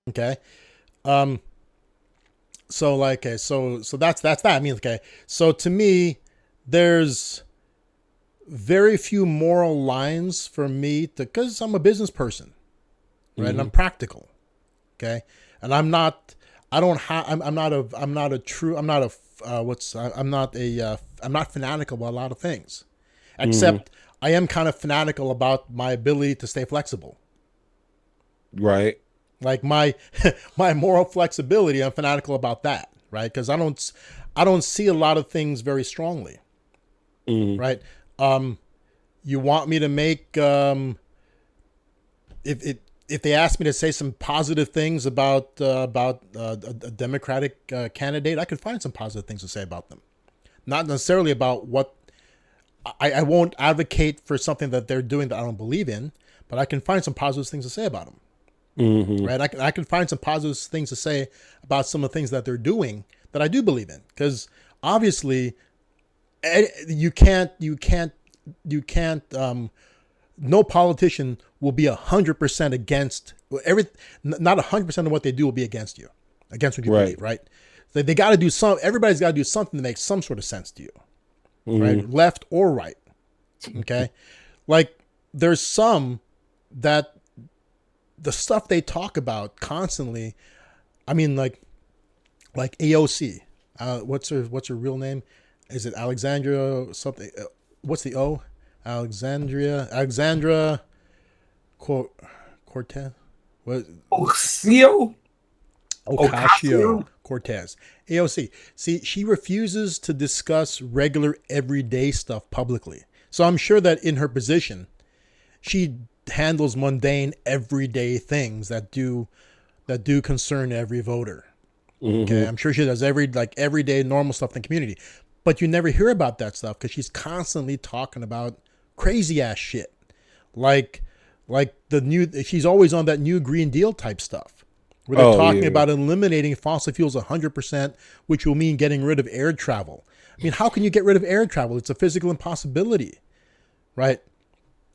Okay. Um. So like, okay, so that's that. I mean, okay. So to me, there's very few moral lines for me to, because I'm a business person, right? And I'm Hmm. practical. Okay. And I'm not. I don't have. I'm not a. I'm not a true. I'm not a. What's. I'm not a. I'm not fanatical about a lot of things, Hmm. except I am kind of fanatical about my ability to stay flexible. Right. Like my my moral flexibility, I'm fanatical about that, right? Because I don't see a lot of things very strongly, Hmm. right? Um, you want me to make if they ask me to say some positive things about a Democratic candidate, I could find some positive things to say about them. Not necessarily about what I won't advocate for something that they're doing that I don't believe in, but I can find some positive things to say about them. Hmm. Right? I can find some positive things to say about some of the things that they're doing that I do believe in, because obviously you can't no politician will be 100% against every not 100% of what they do will be against you, against what you Right. believe, right? They got to do some. Everybody's got to do something to make some sort of sense to you, right? Hmm. Left or right. Okay, like there's some that the stuff they talk about constantly. I mean, like AOC. What's her real name? Is it Alexandria something? What's the O? Alexandra Cortez. What? Ocasio. Ocasio Ocasio. Cortez. AOC. See, she refuses to discuss regular everyday stuff publicly. So I'm sure that in her position, she handles mundane everyday things that do concern every voter. Okay, Hmm. I'm sure she does everyday normal stuff in the community, but you never hear about that stuff because she's constantly talking about crazy ass shit, like the new. She's always on that new Green Deal type stuff, where they're Oh talking yeah. about eliminating fossil fuels 100%, which will mean getting rid of air travel. I mean, how can you get rid of air travel? It's a physical impossibility, right?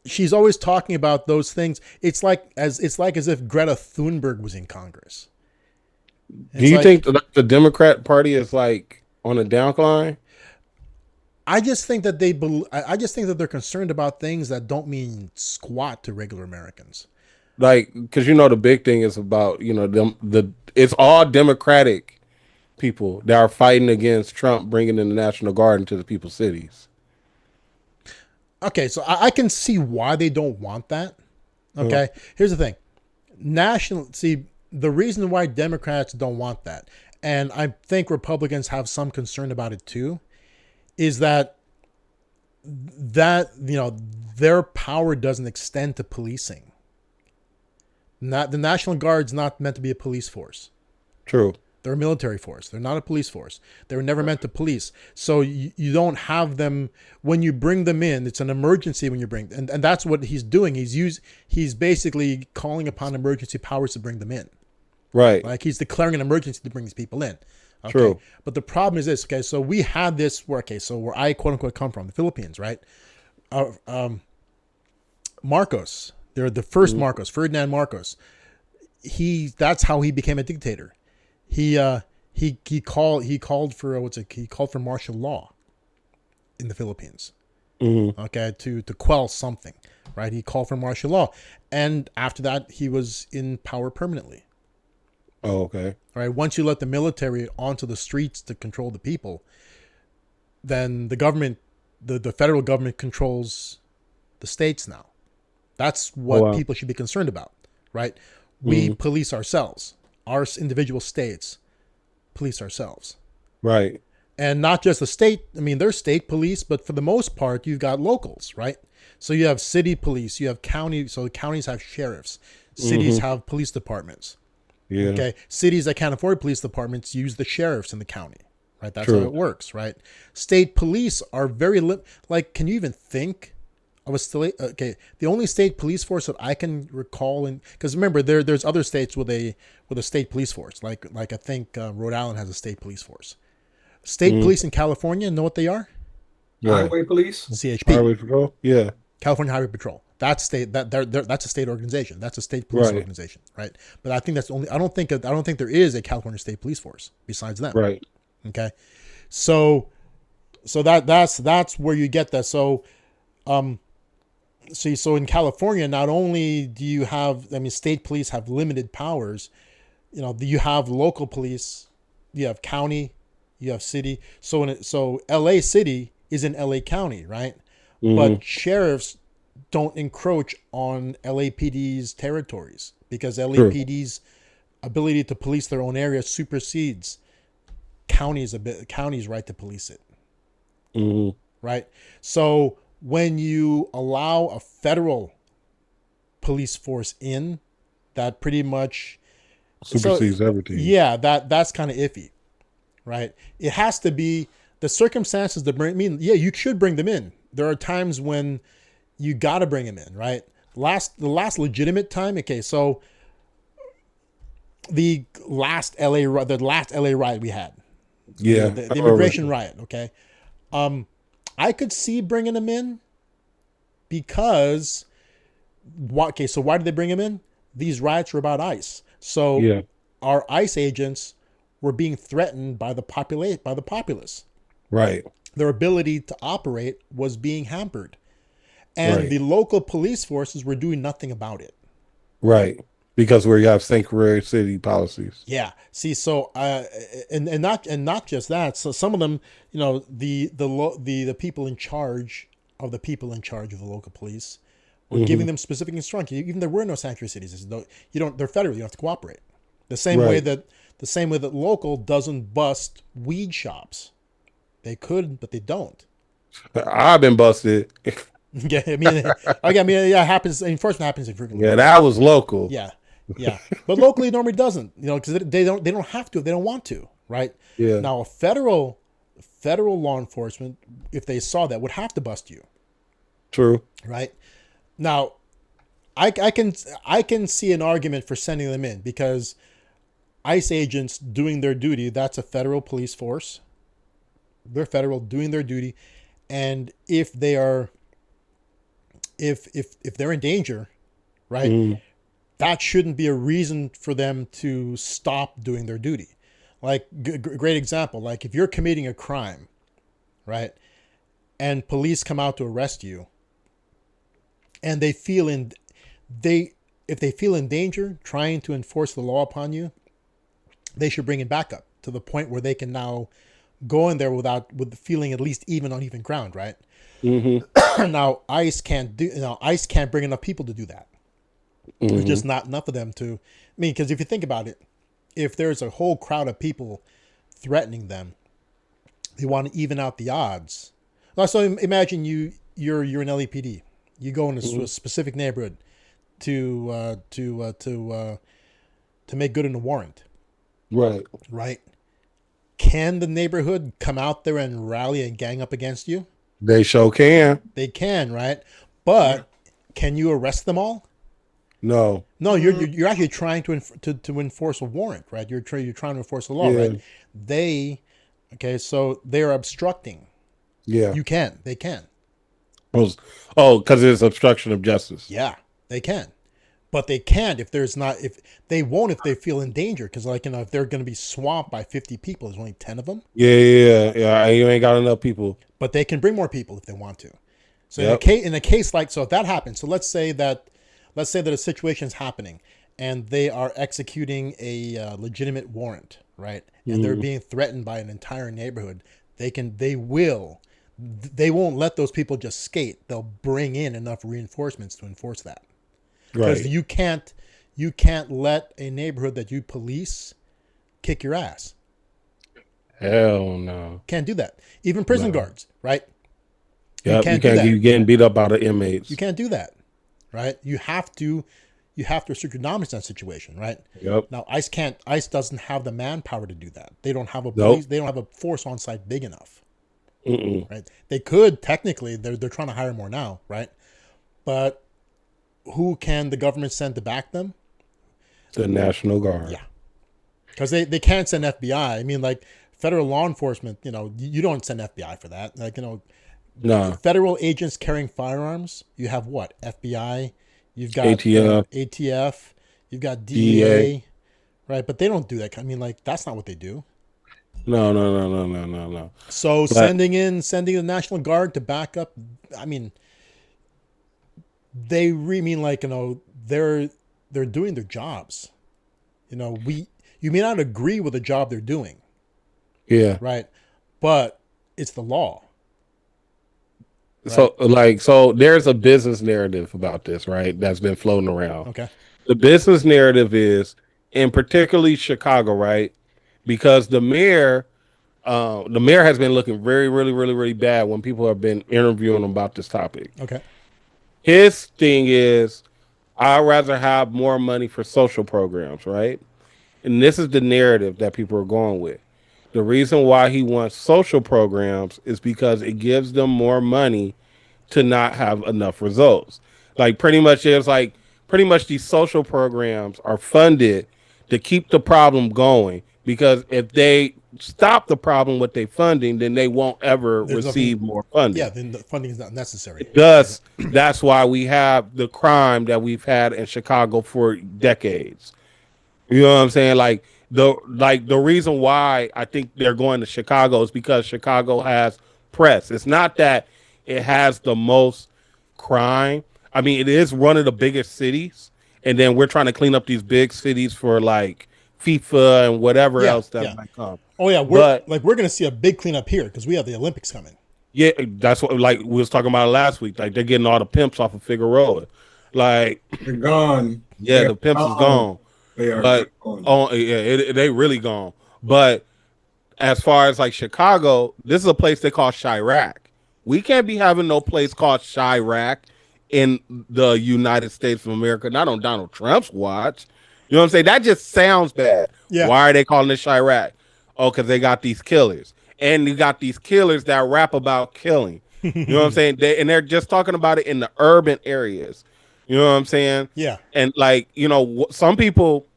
She's always talking about those things. It's like as if Greta Thunberg was in Congress. Do It's you think like that the Democrat Party is like on a downcline? I just think that I just think that they're concerned about things that don't mean squat to regular Americans. Like, because the big thing is about them. It's all Democratic people that are fighting against Trump bringing in the National Guard into the people's cities. Okay, so I can see why they don't want that. Uh, Okay, here's the thing: the reason why Democrats don't want that, and I think Republicans have some concern about it too, is that their power doesn't extend to policing. Not the National Guard's not meant to be a police force. True. They're a military force. They're not a police force. They were never meant to police. So you don't have them when you bring them in. It's an emergency when you bring, and that's what he's doing. He's basically calling upon emergency powers to bring them in. Right. Like he's declaring an emergency to bring these people in. Okay, True. but the problem is this. Okay, so we had this where so where I quote unquote come from, the Philippines, right? Uh, um, Marcos, they're the first Mhm. Marcos, Ferdinand Marcos. That's how he became a dictator. He uh he called for he called for martial law in the Philippines. Mhm. Okay, to quell something, right? He called for martial law, and after that, he was in power permanently. Oh, okay. All right, once you let the military onto the streets to control the people, then the government, the federal government controls the states now. That's Oh, what wow. people should be concerned about, right? We Mhm. police ourselves. Our individual states police ourselves. Right. And not just the state. I mean, there's state police, but for the most part, you've got locals, right? So you have city police, you have county. So counties have sheriffs, cities Mhm. have police departments. Yeah. Okay, cities that can't afford police departments use the sheriffs in the county, right? That's how True. it works, right? State police are like. Can you even think of a state? Okay, the only state police force that I can recall, and because remember, there's other states with a state police force, like I think Rhode Island has a state police force. State Mhm. police in California, know what they are? What? Highway police. CHP, Highway patrol. Yeah. California Highway Patrol. That's state that's a state organization. That's a state police Right. organization, right? But I think that's only. I don't think there is a California State Police Force besides them. Right. Okay, so that's where you get that. So see, so in California, not only do you have, I mean, state police have limited powers. You have local police, you have county, you have city. So L.A. City is in L.A. County, right? Mm-hmm. But sheriffs don't encroach on LAPD's territories because True. LAPD's ability to police their own area supersedes county's right to police it, Mm-hmm. right? So when you allow a federal police force in, that pretty much Supersedes everything. yeah, that's kind of iffy, right? It has to be the circumstances that bring. I mean, yeah, you should bring them in. There are times when you got to bring them in, right? The last legitimate time. Okay, so the last LA riot we had, Yeah. the immigration riot. Okay, I could see bringing them in because okay, so why did they bring them in? These riots were about ICE. So Yeah. our ICE agents were being threatened by the populace. Right. Their ability to operate was being hampered. And Right. the local police forces were doing nothing about it. Right. Because we have sanctuary city policies. Yeah. See, so and not just that. So some of them, the people in charge of the people in charge of the local police were giving them specific instructions. Even there were no sanctuary cities. They're federal. You don't have to cooperate. The same way Right. that local doesn't bust weed shops. They could, but they don't. I've been busted. Yeah, yeah, it happens. Enforcement happens frequently. Yeah, that was local. Yeah, yeah, but locally it normally doesn't. Because they don't have to. They don't want to. Right. Yeah. Now, a federal law enforcement, if they saw that, would have to bust you. True. Right. Now, I can see an argument for sending them in because ICE agents doing their duty. That's a federal police force. They're federal doing their duty, and if they are, if they're in danger, right, that shouldn't be a reason for them to stop doing their duty. Like great example, like if you're committing a crime, right, and police come out to arrest you, and if they feel in danger trying to enforce the law upon you, they should bring it back up to the point where they can now go in there with feeling at least even on even ground, right? Mm-hmm. Now ICE can't bring enough people to do that. There's just not enough of them to. I mean, because if you think about it, if there's a whole crowd of people threatening them, they want to even out the odds. So imagine you're an LAPD. You go into a specific neighborhood to make good on a warrant. Right. Right. Can the neighborhood come out there and rally and gang up against you? They sure can. They can, right? But can you arrest them all? No. No, you're actually trying to enforce a warrant, right? You're trying to enforce the law, right? So they're obstructing. Yeah. They can. Oh, because it's obstruction of justice. Yeah, they can. But they can't if they won't if they feel in danger because if they're going to be swamped by 50 people, there's only 10 of them. Yeah. You ain't got enough people. But they can bring more people if they want to. So Yep. in a case like if that happens, so let's say that a situation is happening and they are executing a legitimate warrant, right? And they're being threatened by an entire neighborhood. They won't let those people just skate. They'll bring in enough reinforcements to enforce that. Because Right. you can't let a neighborhood that you police kick your ass. Hell no. Can't do that. Even prison guards, right? Yep. You can't do that. keep getting beat up by the inmates. You can't do that, right? You have to restrict your dominance in that situation, right? Yep. Now ICE doesn't have the manpower to do that. They don't have a Nope. police. They don't have a force on site big enough, Mm-mm. right? They could technically. They're trying to hire more now, right? But who can the government send to back them? The National Guard. Yeah. Because they can't send FBI. I mean, like federal law enforcement, you don't send FBI for that. No. Federal agents carrying firearms. You have what? FBI. You've got ATF, ATF. You've got DEA. DEA. Right, but they don't do that. I mean, like that's not what they do. No, no, no, no, no, no, no. So But sending the National Guard to back up. I mean, they mean like they're doing their jobs. You may not agree with the job they're doing, yeah. right? But it's the law, right? So there's a business narrative about this, right? That's been floating around. Okay. The business narrative is, in particularly Chicago, right? Because the mayor has been looking very, really, really, really bad when people have been interviewing him about this topic. Okay. His thing is, I'd rather have more money for social programs, right? And this is the narrative that people are going with. The reason why he wants social programs is because it gives them more money to not have enough results. Like pretty much these social programs are funded to keep the problem going, because if they stop the problem with their funding, then they won't ever There's nothing. receive more funding. Yeah, then the funding is not necessary. Thus, that's why we have the crime that we've had in Chicago for decades. You know what I'm saying? Like the reason why I think they're going to Chicago is because Chicago has press. It's not that it has the most crime. I mean, it is one of the biggest cities, and then we're trying to clean up these big cities for like FIFA and whatever Yeah, else that yeah. might come. Oh yeah, But we're gonna see a big cleanup here because we have the Olympics coming. yeah, that's what like we was talking about last week. Like they're getting all the pimps off of Figueroa. Like They're gone. yeah, the pimps is gone. They are But gone. oh yeah, they really gone. But as far as like Chicago, this is a place they call Chirac. We can't be having no place called Chirac in the United States of America, not on Donald Trump's watch. You know what I'm saying? That just sounds bad. Yeah. Why are they calling it Chirac? Oh, because they got these killers. And you got these killers that rap about killing. You know what I'm saying? They're just talking about it in the urban areas. You know what I'm saying? Yeah. And like, some people,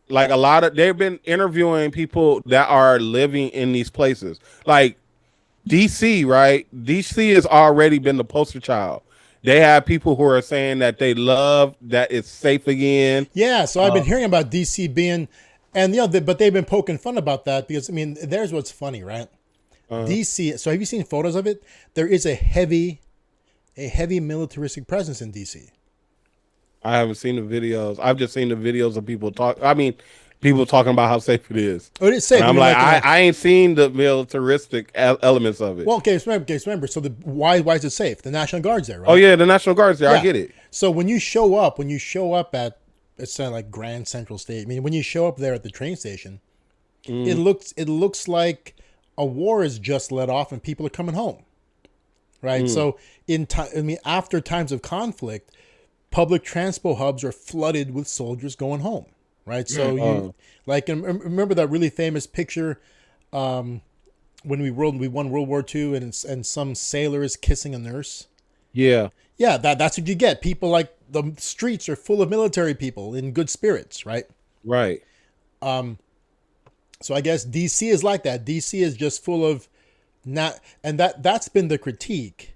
like they've been interviewing people that are living in these places. Like DC, right? DC has already been the poster child. They have people who are saying that they love that it's safe again. Yeah, so I've been hearing about DC being, and but they've been poking fun about that because I mean, there's what's funny, right? DC. So have you seen photos of it? There is a heavy militaristic presence in DC. I haven't seen the videos. I've just seen the videos of people people talking about how safe it is. Oh, it is safe. And I'm like, I ain't seen the militaristic elements of it. Well, okay, so remember. So why is it safe? The National Guard's there, right? Oh yeah, the National Guard's there. Yeah. I get it. So when you show up at it's like Grand Central State. I mean, when you show up there at the train station, it looks like a war is just let off and people are coming home, right? So after times of conflict, public transport hubs are flooded with soldiers going home, right? So you remember that really famous picture when we won World War II and some sailor is kissing a nurse. Yeah. Yeah, that's what you get. People like the streets are full of military people in good spirits, right? Right. So I guess DC is like that. DC is just full of that's been the critique,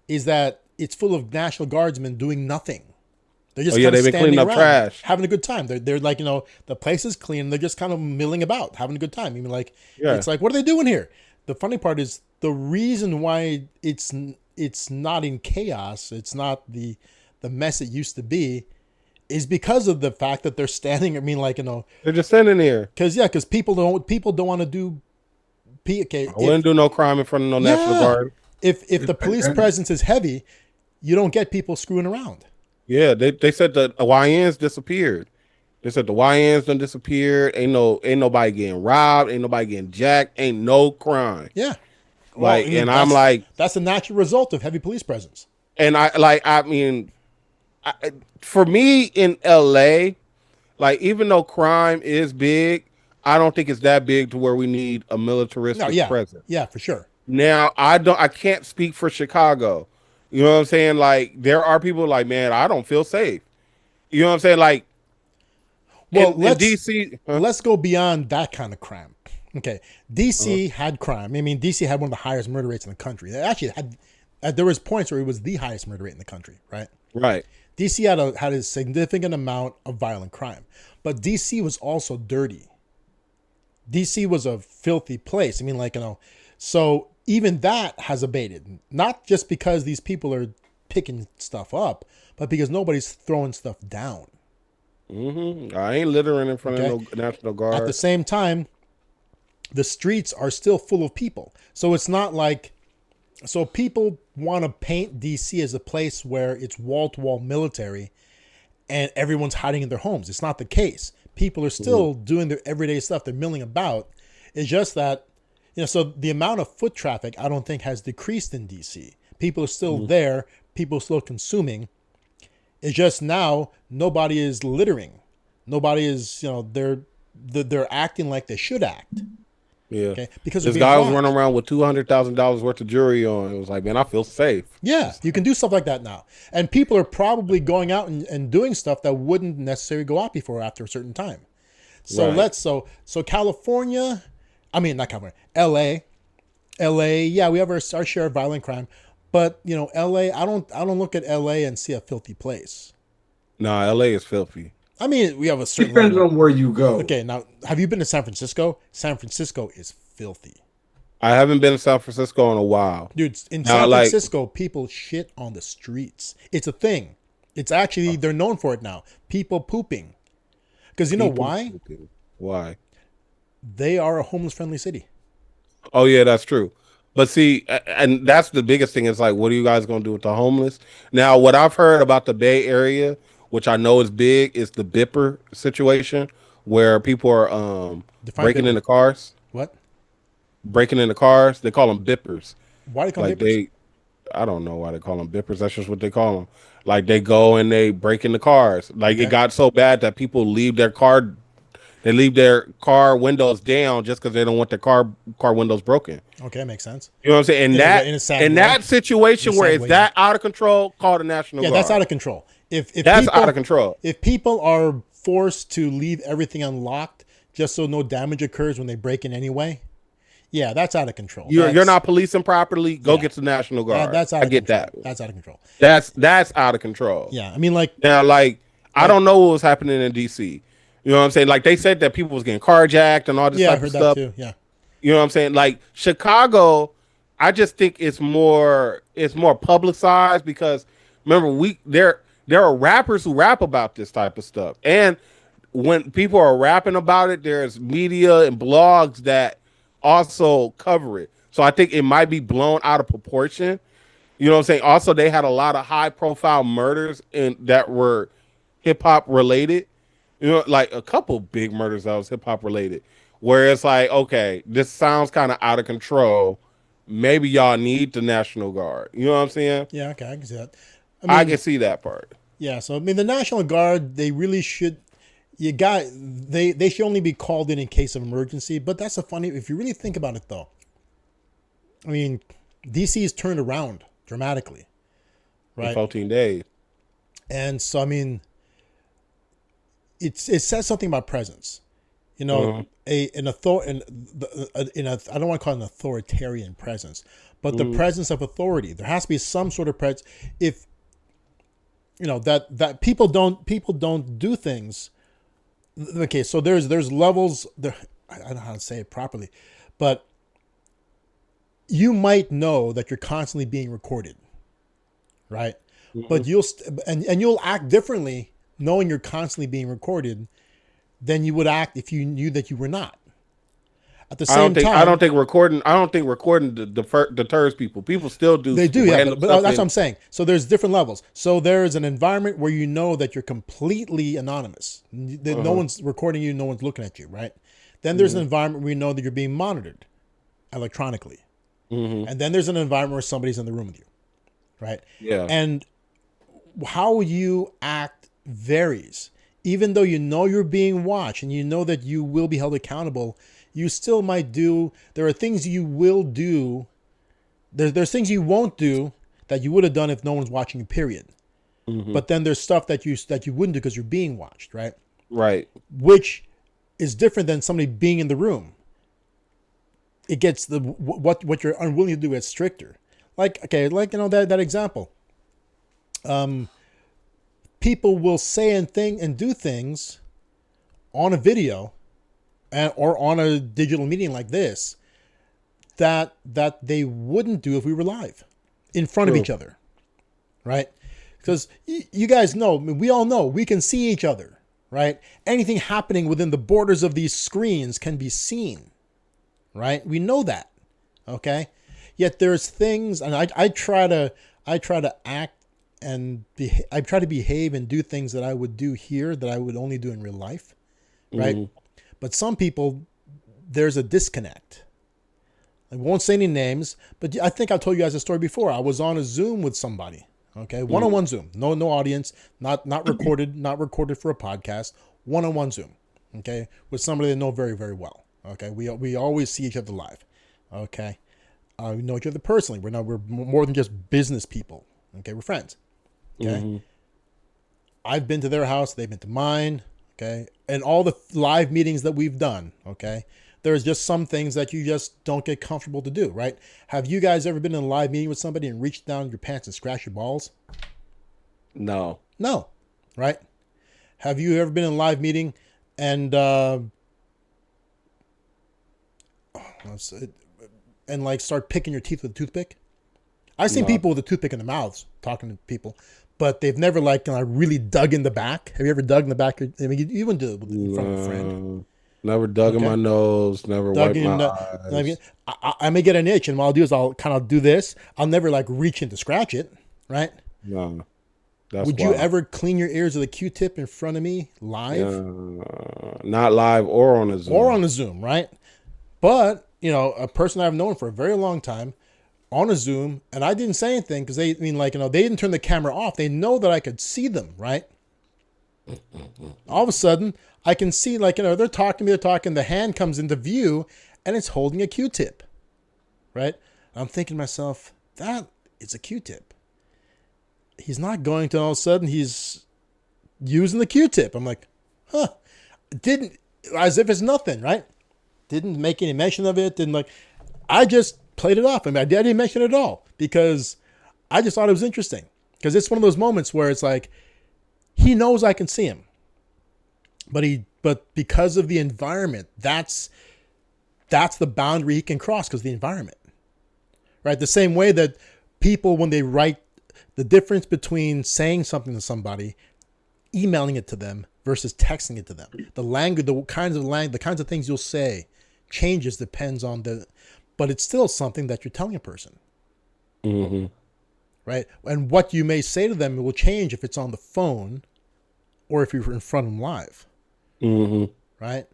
is that it's full of National Guardsmen doing nothing. They're just they've been cleaning up trash, having a good time. They're like, the place is clean. They're just kind of milling about, having a good time. I mean, like, It's like, what are they doing here? The funny part is the reason why it's not in chaos. It's not the mess it used to be, is because of the fact that they're standing. I mean, like, they're just standing there. Because people don't want to do. Okay, I wouldn't do no crime in front of no National Guard. If the police presence is heavy, you don't get people screwing around. Yeah, they said the YNs disappeared. They said the YNs done disappeared. Ain't nobody getting robbed. Ain't nobody getting jacked. Ain't no crime. Yeah. Like, and I'm like, that's a natural result of heavy police presence. And for me in LA, like, even though crime is big, I don't think it's that big to where we need a militaristic presence. Yeah, for sure. Now, I can't speak for Chicago. You know what I'm saying? Like, there are people like, man, I don't feel safe. You know what I'm saying? Like, well, in DC, let's go beyond that kind of crime. Okay, DC had crime. I mean, DC had one of the highest murder rates in the country. They actually had there was points where it was the highest murder rate in the country, right? Right. DC had a significant amount of violent crime, but DC was also dirty. DC was a filthy place. I mean, like, so even that has abated, not just because these people are picking stuff up, but because nobody's throwing stuff down. I ain't littering in front of no National Guard. At the same time, the streets are still full of people. So it's not like, so people want to paint DC as a place where it's wall-to-wall military and everyone's hiding in their homes. It's not the case. People are still doing their everyday stuff. They're milling about. It's just that, so the amount of foot traffic, I don't think, has decreased in DC. People are still there. People are still consuming. It's just now nobody is littering. Nobody is, they're acting like they should act. Yeah. Okay? Because this guy was running around with $200,000 worth of jewelry on. It was like, man, I feel safe. Yeah, you can do stuff like that now. And people are probably going out and doing stuff that wouldn't necessarily go out before or after a certain time. So Right. so California, I mean, not California, LA, yeah, we have our share of violent crime. But, LA, I don't look at LA and see a filthy place. Nah, LA is filthy. I mean, we have a certain Depends level. on where you go. Okay, now, have you been to San Francisco? San Francisco is filthy. I haven't been to San Francisco in a while. Dude, in Now, San like- Francisco, people shit on the streets. It's a thing. It's actually, they're known for it now. People pooping. Because you know why? Why? They are a homeless-friendly city. Oh, yeah, that's true. But see, and that's the biggest thing is like, what are you guys going to do with the homeless? Now, what I've heard about the Bay Area, which I know is big, is the Bipper situation where people are Define breaking Bipper. into cars. What? Breaking into cars. They call them Bippers. Why do they call Like them I don't know why they call them Bippers. That's just what they call them. Like they go and they break into cars. Like Okay. it got so bad that people leave their car windows down just because they don't want their car windows broken. Okay, makes sense. You know what I'm saying? And that situation where it's that out of control, called a National Guard. That's out of control. If That's people, out of control. If people are forced to leave everything unlocked just so no damage occurs when they break in anyway, yeah, that's out of control. You're not policing properly. Go get the National Guard. That's out of I get control. that. That's out of control. That's out of control. Yeah, I mean, like Now, like I don't know what was happening in DC. You know what I'm saying? Like they said that people was getting carjacked and all this yeah, I type heard of that stuff. too. Yeah, You know what I'm saying? Like Chicago, I just think it's more publicized because remember there are rappers who rap about this type of stuff. And when people are rapping about it, there's media and blogs that also cover it. So I think it might be blown out of proportion. You know what I'm saying? Also, they had a lot of high profile murders that were hip hop related. You know, like a couple big murders that was hip hop related, where it's like, okay, this sounds kind of out of control. Maybe y'all need the National Guard. You know what I'm saying? yeah, okay, I can see that. I can see that part. Yeah, so I mean, the National Guard, they really should. They should only be called in case of emergency. But that's a funny. If you really think about it, though, I mean, DC's turned around dramatically, In right? 14 days. And so, I mean, it says something about presence. I don't want to call it an authoritarian presence, but the presence of authority. There has to be some sort of presence. If that people don't do things. Okay, so there's levels there. I don't know how to say it properly, but you might know that you're constantly being recorded, right? But you'll act differently knowing you're constantly being recorded than you would act if you knew that you were not. At the same time, I don't think recording deters people. People still do. They do, yeah, random but stuff that's what I'm saying. So there's different levels. So there's an environment where you know that you're completely anonymous. That no one's recording you, no one's looking at you, right? Then there's an environment where you know that you're being monitored electronically. And then there's an environment where somebody's in the room with you, right? Yeah. And how you act varies. Even though you know you're being watched and you know that you will be held accountable, you still might do. There are things you will do. There's things you won't do that you would have done if no one's watching you. Period. But then there's stuff that you wouldn't do because you're being watched, right? Right. Which is different than somebody being in the room. It gets what you're unwilling to do gets stricter. like okay, like that example. People will say and do things on a video or on a digital meeting like this that they wouldn't do if we were live in front of True. each other, right? Because you guys know, I mean, we all know, we can see each other, right? Anything happening within the borders of these screens can be seen, right? We know that, okay? Yet there's things, and I try to act and I try to behave and do things that I would do here that I would only do in real life, right? Mm-hmm. But some people, there's a disconnect. I won't say any names, but I think I told you guys a story before. I was on a Zoom with somebody, okay, one-on-one Zoom, no audience, not recorded, not recorded for a podcast, one-on-one Zoom, okay, with somebody they know very, very well, okay. We always see each other live, okay. We know each other personally. We're more than just business people, okay. We're friends, okay. Mm-hmm. I've been to their house, they've been to mine, okay, and all the live meetings that we've done, okay. There's just some things that you just don't get comfortable to do, right? Have you guys ever been in a live meeting with somebody and reached down your pants and scratched your balls? No. No, right? Have you ever been in a live meeting and like start picking your teeth with a toothpick? I've seen No. people with a toothpick in their mouths talking to people, but they've never like really dug in the back. Have you ever dug in the back? I mean, you wouldn't do it in front of a friend. Never dug in Okay. my nose. Never Dug wiped my in. eyes. I may get an itch, and what I'll do is I'll kind of do this. I'll never like reach in to scratch it, right? No. That's Would you wild. ever clean your ears with a Q-tip in front of me live Not live or on a Zoom. or on a Zoom, right? But a person I've known for a very long time on a Zoom, and I didn't say anything because they didn't turn the camera off. They know that I could see them, right? All of a sudden, I can see they're talking to me, the hand comes into view, and it's holding a Q-tip, right? I'm thinking to myself, that is a Q-tip. He's not going to all of a sudden he's using the Q-tip. I'm like, huh. Didn't, as if it's nothing, right? Didn't make any mention of it. Didn't I just played it off. I mean, I didn't mention it at all because I just thought it was interesting. Because it's one of those moments where it's like, he knows I can see him. But because of the environment, that's the boundary he can cross because of the environment. Right? The same way that people, when they write, the difference between saying something to somebody, emailing it to them versus texting it to them. The language, the kinds of things you'll say changes depends on but it's still something that you're telling a person. Mm-hmm. Right? And what you may say to them will change if it's on the phone or if you're in front of them live. Mm-hmm. Right?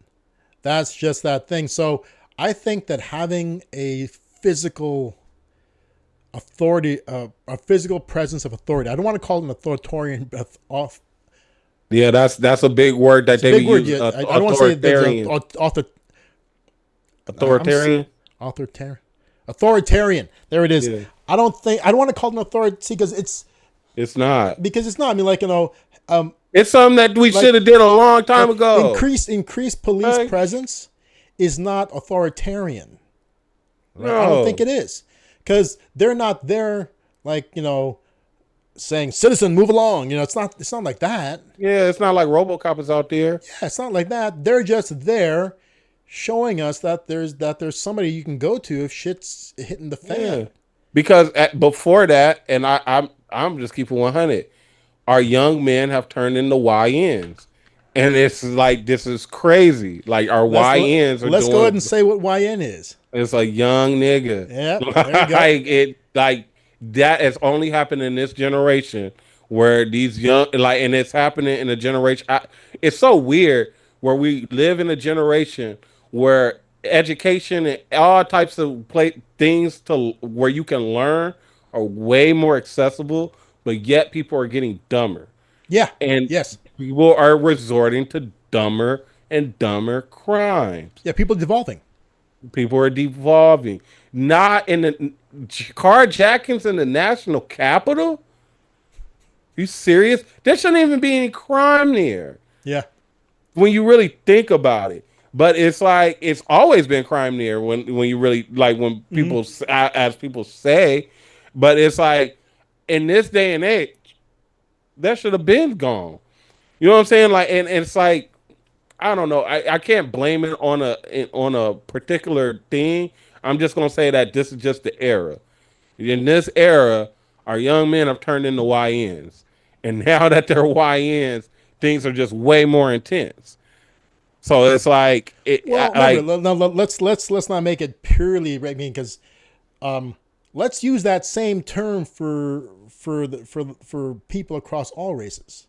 That's just that thing. So I think that having a physical authority, a physical presence of authority, I don't want to call it an authoritarian off. Yeah, that's a big word that they Big word. use. I don't want to say Authoritarian. Authoritarian. Authoritarian. There it is. Yeah. I don't want to call it an authority because It's not. I mean, It's something that we should have did a long time ago. Increased police presence is not authoritarian. Right? No. I don't think it is because they're not there saying citizen move along. It's not like that. Yeah, it's not like RoboCop is out there. Yeah, it's not like that. They're just there showing us that there's somebody you can go to if shit's hitting the fan. Yeah. Because before that, and I'm just keeping 100. Our young men have turned into YNs. And it's like, this is crazy. Like, our YNs are Let's go ahead and say what YN is. It's a young nigga. Yeah, there you go. That has only happened in this generation where these young, and it's happening in a generation. It's so weird where we live in a generation where education and all types of things to where you can learn are way more accessible, but yet people are getting dumber. Yeah. And yes. people are resorting to dumber and dumber crimes. Yeah, people are devolving. People are devolving. Not in the carjackings in the national capital. You serious? There shouldn't even be any crime there. Yeah. When you really think about it. But it's like it's always been crime there when you really when people as people say, But it's like in this day and age, that should have been gone. You know what I'm saying? Like, and it's like I don't know. I can't blame it on a particular thing. I'm just gonna say that this is just the era. In this era, our young men have turned into YNs, and now that they're YNs, things are just way more intense. So it's like Well, remember, let's not make it purely right. I mean, because let's use that same term for people across all races.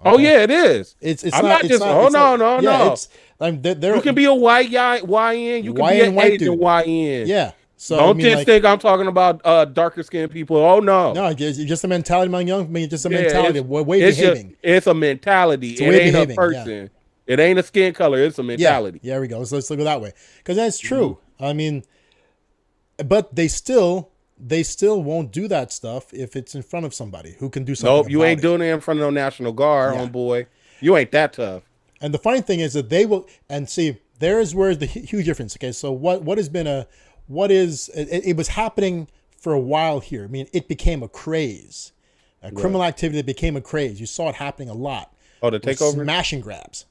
oh Okay, yeah, it is. it's I'm not not it's just. not Oh it's not no, no, yeah no. it's they're You can be a white guy YN. You can white be an and white Asian dude. YN. Yeah. So I Don't mean, just like, think I'm talking about darker skinned people. Oh no. no, it's just a mentality among young. I mean, just a Yeah, mentality of way it's just behaving. it's a mentality. It's a It way ain't a behaving. Yeah. person. It ain't a skin color. It's a Yeah. mentality. Yeah. There we go. Let's look at it that way because that's Mhm. true. I mean, but they still won't do that stuff if it's in front of somebody who can do something Nope, you about ain't it. doing it in front of no National Guard, Yeah. homeboy. You ain't that tough. And the funny thing is that they will, and see, there's where the huge difference. Okay, so what has been it was happening for a while here. I mean, it became a craze, a criminal activity that became a craze. You saw it happening a lot. Oh, the With takeover? smash and grabs.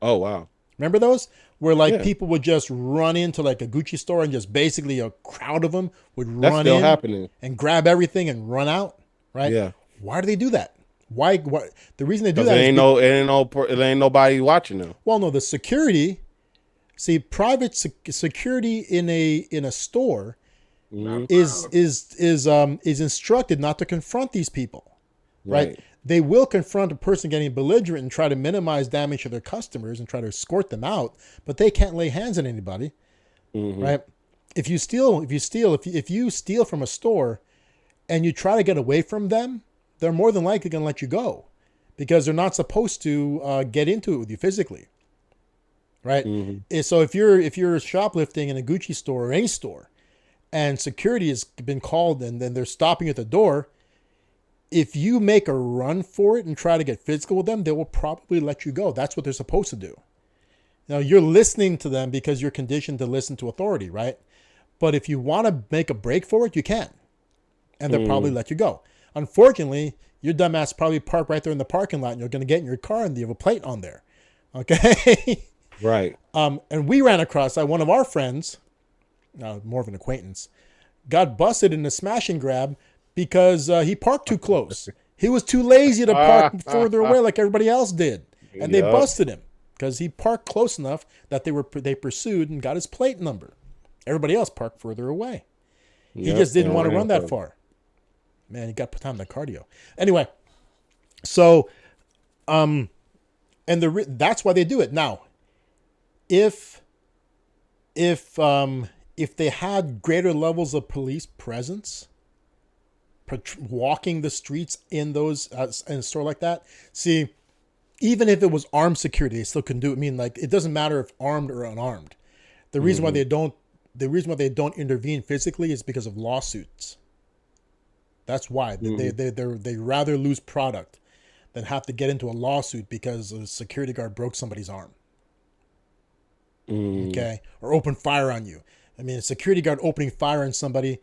Oh wow. Remember those? Where like Yeah. people would just run into like a Gucci store and just basically a crowd of them would That's run still in happening. and grab everything and run out. Right? Yeah. Why do they do that? Why? What? The reason they do Because that is it ain't nobody watching them. well, no, the security. See, private security in a store Mhm. is instructed not to confront these people, right? They will confront a person getting belligerent and try to minimize damage to their customers and try to escort them out, but they can't lay hands on anybody, right? If you steal from a store and you try to get away from them, they're more than likely going to let you go because they're not supposed to get into it with you physically. Right. So if you're shoplifting in a Gucci store or any store and security has been called and then they're stopping at the door, if you make a run for it and try to get physical with them, they will probably let you go. That's what they're supposed to do. Now you're listening to them because you're conditioned to listen to authority, right? But if you want to make a break for it, you can. And they'll probably let you go. Unfortunately, your dumbass probably parked right there in the parking lot and you're going to get in your car and you have a plate on there. Okay. Right. And we ran across one of our friends, more of an acquaintance, got busted in a smash and grab because he parked too close. He was too lazy to park further away like everybody else did, and they busted him because he parked close enough that they pursued and got his plate number. Everybody else parked further away. He just didn't want to run that far. Man, he got put on the cardio. Anyway, so that's why they do it now. If they had greater levels of police presence, walking the streets in those in a store like that, see, even if it was armed security, they still couldn't do it. I mean, like it doesn't matter if armed or unarmed. The reason why they don't intervene physically is because of lawsuits. That's why they rather lose product than have to get into a lawsuit because a security guard broke somebody's arm. Okay, or open fire on you. I mean, a security guard opening fire on somebody.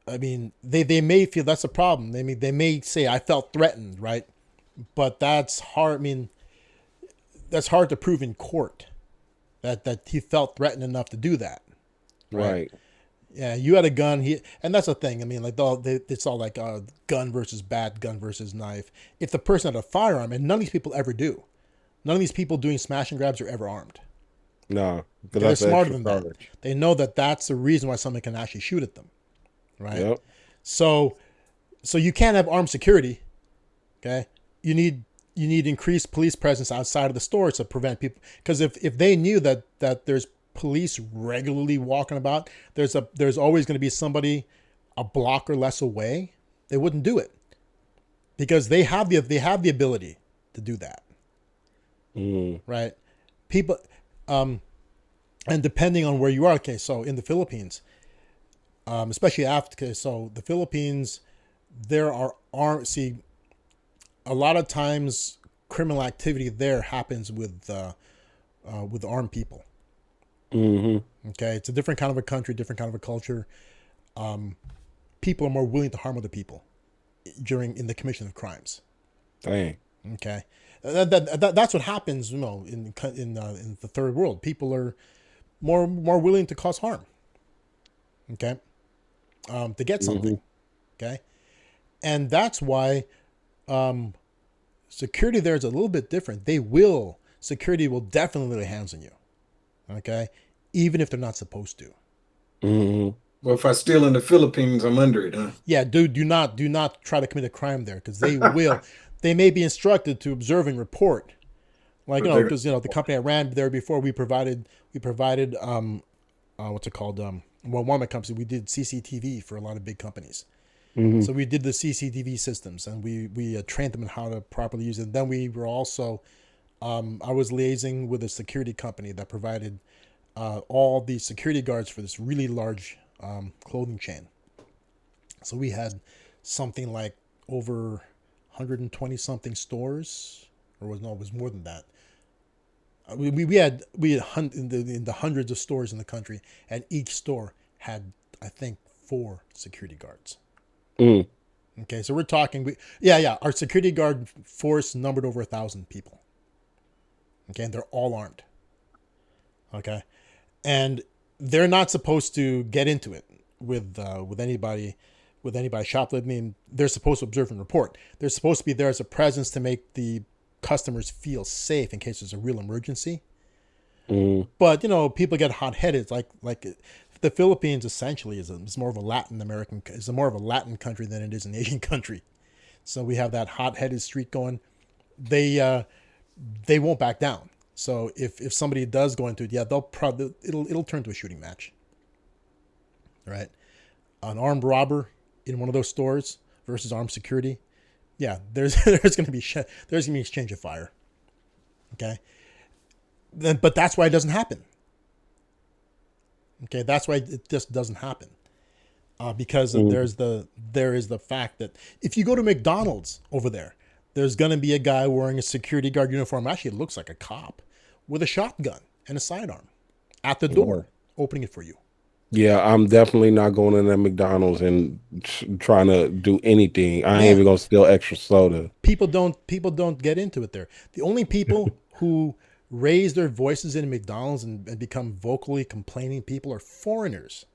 I mean, they may feel that's a problem. They may say I felt threatened, right? But that's hard. I mean, that's hard to prove in court that he felt threatened enough to do that. Right. Yeah, you had a gun. And that's the thing. I mean, like it's all like gun versus bat, gun versus knife. If the person had a firearm, and none of these people ever do, none of these people doing smash and grabs are ever armed. No, because They're smarter than that. They know that that's the reason why somebody can actually shoot at them, right? Yep. So you can't have armed security. Okay, you need increased police presence outside of the store to prevent people. Because if they knew that there's police regularly walking about, there's always going to be somebody a block or less away, they wouldn't do it because they have the ability to do that, right? People. And depending on where you are, okay, so in the Philippines, especially after, okay, so the Philippines, there are a lot of times criminal activity there happens with armed people. Okay, it's a different kind of a country, different kind of a culture. people are more willing to harm other people in the commission of crimes. Dang. Okay, that's what happens. In the third world, people are more willing to cause harm. Okay, to get something. Mm-hmm. Okay, and that's why security there is a little bit different. Security will definitely lay hands on you. Okay, even if they're not supposed to. Mm-hmm. Well, if I steal in the Philippines, I'm under it, huh? Yeah, dude, do not try to commit a crime there, because they will. They may be instructed to observe and report, like because the company I ran there before, we provided what's it called, well, one of my companies, we did CCTV for a lot of big companies. Mm-hmm. So we did the CCTV systems, and we trained them in how to properly use it. And then we were also I was liaising with a security company that provided all the security guards for this really large clothing chain. So we had something like over 120 something stores, or it was more than that. We had in the hundreds of stores in the country, and each store had, I think, 4 security guards. Mm. Okay, so we're talking, our security guard force numbered over 1,000 people. Okay, and they're all armed. Okay, and they're not supposed to get into it with anybody shoplifting. I mean, they're supposed to observe and report. They're supposed to be there as a presence to make the customers feel safe in case there's a real emergency. Mm. But people get hot-headed. Like the Philippines essentially is more of a Latin country than it is an Asian country. So we have that hot-headed streak going. They won't back down. So if somebody does go into it, it'll turn to a shooting match. Right? An armed robber in one of those stores versus armed security. Yeah, there's going to be exchange of fire. Okay? But that's why it doesn't happen. Okay, that's why it just doesn't happen. Because there is the fact that if you go to McDonald's over there's going to be a guy wearing a security guard uniform. Actually, it looks like a cop with a shotgun and a sidearm at the door, opening it for you. Yeah, I'm definitely not going in at McDonald's and trying to do anything. I ain't even gonna steal extra soda. People don't get into it there. The only people who raise their voices in McDonald's and become vocally complaining people are foreigners.